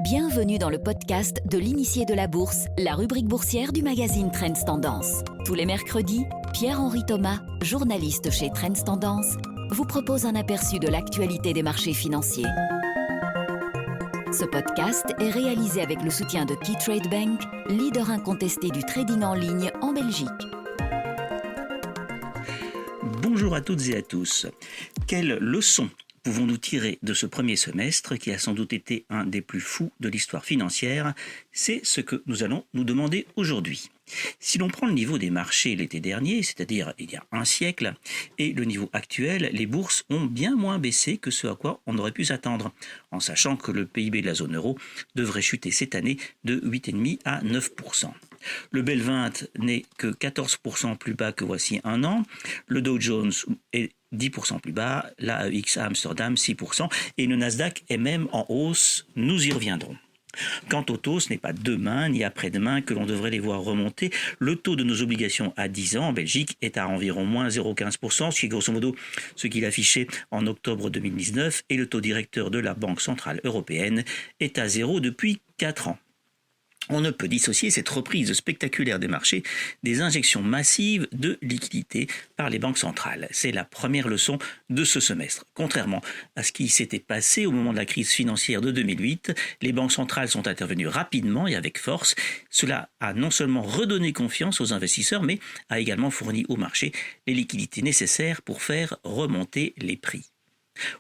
Bienvenue dans le podcast de l'initié de la bourse, la rubrique boursière du magazine Trends Tendance. Tous les mercredis, Pierre-Henri Thomas, journaliste chez Trends Tendance, vous propose un aperçu de l'actualité des marchés financiers. Ce podcast est réalisé avec le soutien de Keytrade Bank, leader incontesté du trading en ligne en Belgique. Bonjour à toutes et à tous. Quelle leçon pouvons-nous tirer de ce premier semestre qui a sans doute été un des plus fous de l'histoire financière? C'est ce que nous allons nous demander aujourd'hui. Si l'on prend le niveau des marchés l'été dernier, c'est-à-dire il y a un siècle, et le niveau actuel, les bourses ont bien moins baissé que ce à quoi on aurait pu s'attendre, en sachant que le PIB de la zone euro devrait chuter cette année de 8,5 à 9%. Le BEL 20 n'est que 14% plus bas que voici un an, le Dow Jones est 10% plus bas, l'AEX à Amsterdam 6%, et le Nasdaq est même en hausse, nous y reviendrons. Quant au taux, ce n'est pas demain ni après-demain que l'on devrait les voir remonter. Le taux de nos obligations à 10 ans en Belgique est à environ moins 0,15%, ce qui est grosso modo ce qu'il affichait en octobre 2019, et le taux directeur de la Banque Centrale Européenne est à 0 depuis 4 ans. On ne peut dissocier cette reprise spectaculaire des marchés des injections massives de liquidités par les banques centrales. C'est la première leçon de ce semestre. Contrairement à ce qui s'était passé au moment de la crise financière de 2008, les banques centrales sont intervenues rapidement et avec force. Cela a non seulement redonné confiance aux investisseurs, mais a également fourni au marché les liquidités nécessaires pour faire remonter les prix.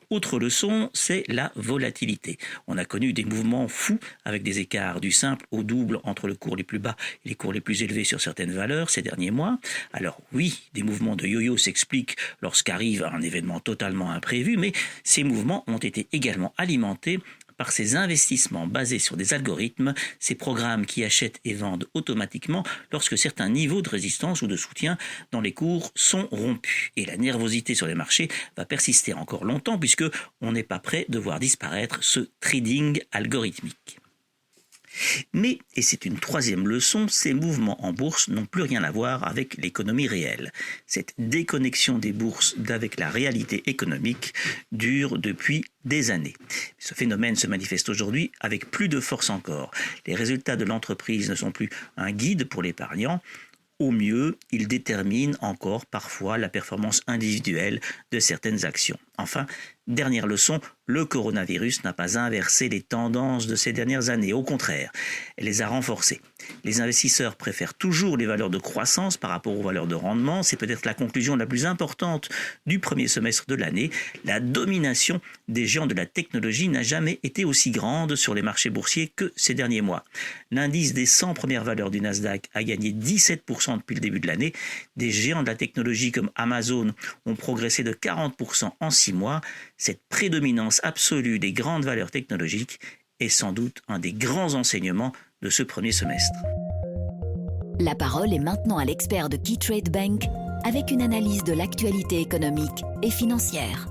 Autre leçon, c'est la volatilité. On a connu des mouvements fous avec des écarts du simple au double entre le cours les plus bas et les cours les plus élevés sur certaines valeurs ces derniers mois. Alors oui, des mouvements de yo-yo s'expliquent lorsqu'arrive un événement totalement imprévu, mais ces mouvements ont été également alimentés par ces investissements basés sur des algorithmes, ces programmes qui achètent et vendent automatiquement lorsque certains niveaux de résistance ou de soutien dans les cours sont rompus. Et la nervosité sur les marchés va persister encore longtemps puisque on n'est pas prêt de voir disparaître ce trading algorithmique. Mais, et c'est une troisième leçon, ces mouvements en bourse n'ont plus rien à voir avec l'économie réelle. Cette déconnexion des bourses d'avec la réalité économique dure depuis des années. Ce phénomène se manifeste aujourd'hui avec plus de force encore. Les résultats de l'entreprise ne sont plus un guide pour l'épargnant. Au mieux, ils déterminent encore parfois la performance individuelle de certaines actions. Enfin, dernière leçon, le coronavirus n'a pas inversé les tendances de ces dernières années. Au contraire, elle les a renforcées. Les investisseurs préfèrent toujours les valeurs de croissance par rapport aux valeurs de rendement. C'est peut-être la conclusion la plus importante du premier semestre de l'année. La domination des géants de la technologie n'a jamais été aussi grande sur les marchés boursiers que ces derniers mois. L'indice des 100 premières valeurs du Nasdaq a gagné 17% depuis le début de l'année. Des géants de la technologie comme Amazon ont progressé de 40% en 6 mois. Cette prédominance absolue des grandes valeurs technologiques est sans doute un des grands enseignements de ce premier semestre. La parole est maintenant à l'expert de Keytrade Bank avec une analyse de l'actualité économique et financière.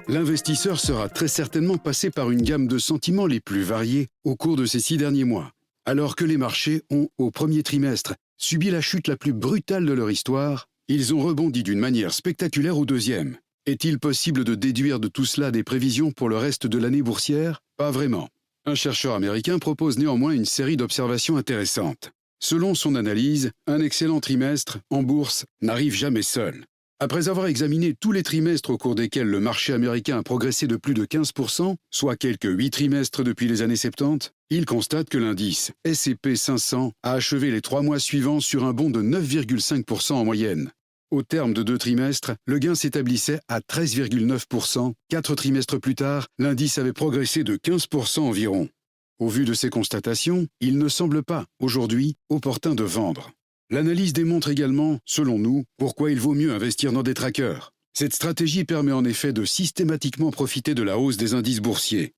L'investisseur sera très certainement passé par une gamme de sentiments les plus variés au cours de ces 6 derniers mois, alors que les marchés ont, au premier trimestre, subi la chute la plus brutale de leur histoire. Ils ont rebondi d'une manière spectaculaire au deuxième. Est-il possible de déduire de tout cela des prévisions pour le reste de l'année boursière? Pas vraiment. Un chercheur américain propose néanmoins une série d'observations intéressantes. Selon son analyse, un excellent trimestre en bourse n'arrive jamais seul. Après avoir examiné tous les trimestres au cours desquels le marché américain a progressé de plus de 15%, soit quelques 8 trimestres depuis les années 70, il constate que l'indice S&P 500 a achevé les 3 mois suivants sur un bond de 9,5% en moyenne. Au terme de 2 trimestres, le gain s'établissait à 13,9%. 4 trimestres plus tard, l'indice avait progressé de 15% environ. Au vu de ces constatations, il ne semble pas, aujourd'hui, opportun de vendre. L'analyse démontre également, selon nous, pourquoi il vaut mieux investir dans des trackers. Cette stratégie permet en effet de systématiquement profiter de la hausse des indices boursiers.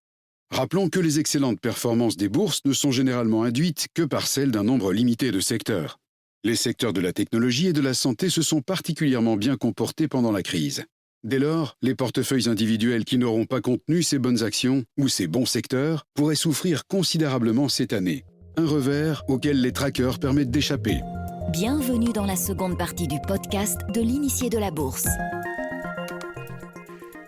Rappelons que les excellentes performances des bourses ne sont généralement induites que par celles d'un nombre limité de secteurs. Les secteurs de la technologie et de la santé se sont particulièrement bien comportés pendant la crise. Dès lors, les portefeuilles individuels qui n'auront pas contenu ces bonnes actions ou ces bons secteurs pourraient souffrir considérablement cette année. Un revers auquel les trackers permettent d'échapper. Bienvenue dans la seconde partie du podcast de l'initié de la bourse.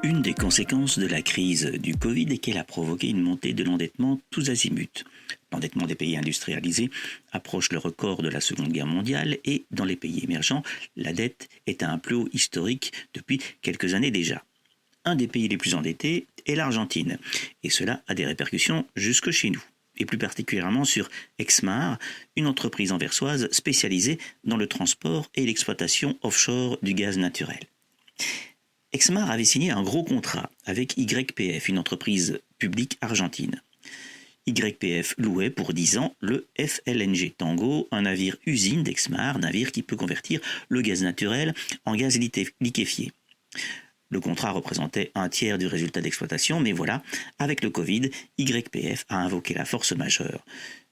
Une des conséquences de la crise du Covid est qu'elle a provoqué une montée de l'endettement tous azimuts. L'endettement des pays industrialisés approche le record de la Seconde Guerre mondiale et dans les pays émergents, la dette est à un plus haut historique depuis quelques années déjà. Un des pays les plus endettés est l'Argentine et cela a des répercussions jusque chez nous. Et plus particulièrement sur Exmar, une entreprise anversoise spécialisée dans le transport et l'exploitation offshore du gaz naturel. Exmar avait signé un gros contrat avec YPF, une entreprise publique argentine. YPF louait pour 10 ans le FLNG Tango, un navire usine d'Exmar, navire qui peut convertir le gaz naturel en gaz liquéfié. Le contrat représentait un tiers du résultat d'exploitation, mais voilà, avec le Covid, YPF a invoqué la force majeure.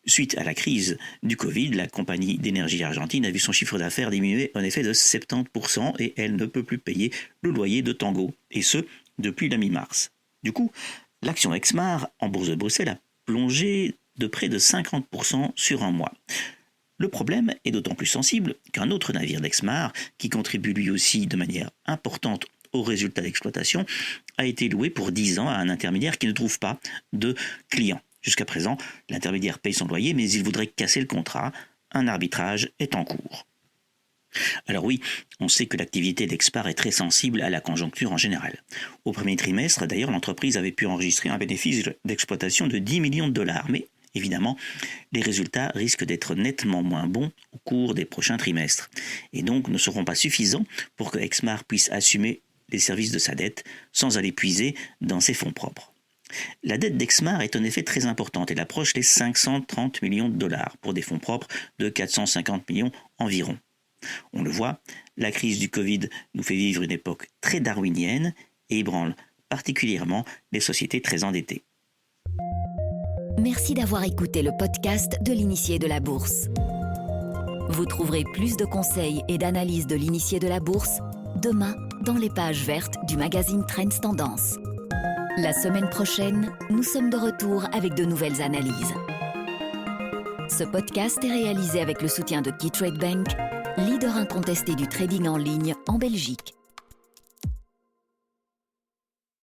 Suite à la crise du Covid, la compagnie d'énergie argentine a vu son chiffre d'affaires diminuer en effet de 70% et elle ne peut plus payer le loyer de Tango, et ce, depuis la mi-mars. Du coup, l'action Exmar en bourse de Bruxelles a plongé de près de 50% sur un mois. Le problème est d'autant plus sensible qu'un autre navire d'Exmar, qui contribue lui aussi de manière importante au résultat d'exploitation, a été loué pour 10 ans à un intermédiaire qui ne trouve pas de clients. Jusqu'à présent, l'intermédiaire paye son loyer, mais il voudrait casser le contrat. Un arbitrage est en cours. Alors oui, on sait que l'activité d'Exmar est très sensible à la conjoncture en général. Au premier trimestre, d'ailleurs, l'entreprise avait pu enregistrer un bénéfice d'exploitation de 10 millions de dollars, mais évidemment, les résultats risquent d'être nettement moins bons au cours des prochains trimestres, et donc ne seront pas suffisants pour que Exmar puisse assumer les services de sa dette sans aller puiser dans ses fonds propres. La dette d'Exmar est en effet très importante, elle approche les 530 millions de dollars pour des fonds propres de 450 millions environ. On le voit, la crise du Covid nous fait vivre une époque très darwinienne et ébranle particulièrement les sociétés très endettées. Merci d'avoir écouté le podcast de l'Initié de la Bourse. Vous trouverez plus de conseils et d'analyses de l'Initié de la Bourse demain dans les pages vertes du magazine Trends Tendance. La semaine prochaine, nous sommes de retour avec de nouvelles analyses. Ce podcast est réalisé avec le soutien de KeyTrade Bank, leader incontesté du trading en ligne en Belgique.